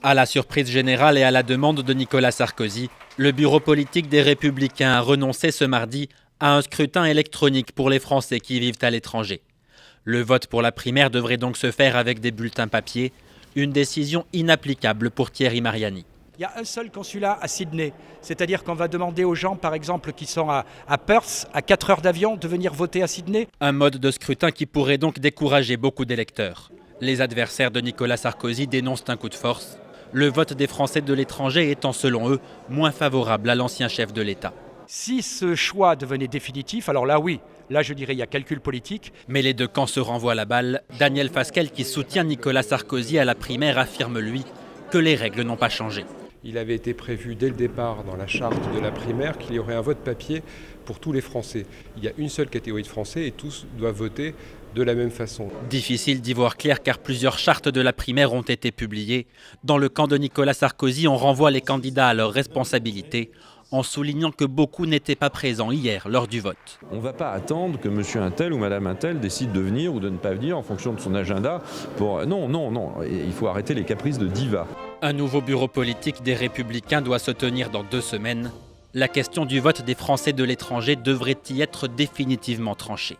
À la surprise générale et à la demande de Nicolas Sarkozy, le bureau politique des Républicains a renoncé ce mardi à un scrutin électronique pour les Français qui vivent à l'étranger. Le vote pour la primaire devrait donc se faire avec des bulletins papier, une décision inapplicable pour Thierry Mariani. Il y a un seul consulat à Sydney, c'est-à-dire qu'on va demander aux gens, par exemple, qui sont à Perth, à 4 heures d'avion, de venir voter à Sydney. Un mode de scrutin qui pourrait donc décourager beaucoup d'électeurs. Les adversaires de Nicolas Sarkozy dénoncent un coup de force, le vote des Français de l'étranger étant, selon eux, moins favorable à l'ancien chef de l'État. Si ce choix devenait définitif, alors là oui, là je dirais il y a calcul politique. Mais les deux camps se renvoient la balle. Daniel Fasquelle, qui soutient Nicolas Sarkozy à la primaire, affirme lui que les règles n'ont pas changé. Il avait été prévu dès le départ dans la charte de la primaire qu'il y aurait un vote papier pour tous les Français. Il y a une seule catégorie de Français et tous doivent voter de la même façon. Difficile d'y voir clair car plusieurs chartes de la primaire ont été publiées. Dans le camp de Nicolas Sarkozy, on renvoie les candidats à leurs responsabilités en soulignant que beaucoup n'étaient pas présents hier lors du vote. On ne va pas attendre que monsieur untel ou madame untel décide de venir ou de ne pas venir en fonction de son agenda. Non, il faut arrêter les caprices de diva. Un nouveau bureau politique des Républicains doit se tenir dans 2 semaines. La question du vote des Français de l'étranger devrait y être définitivement tranchée.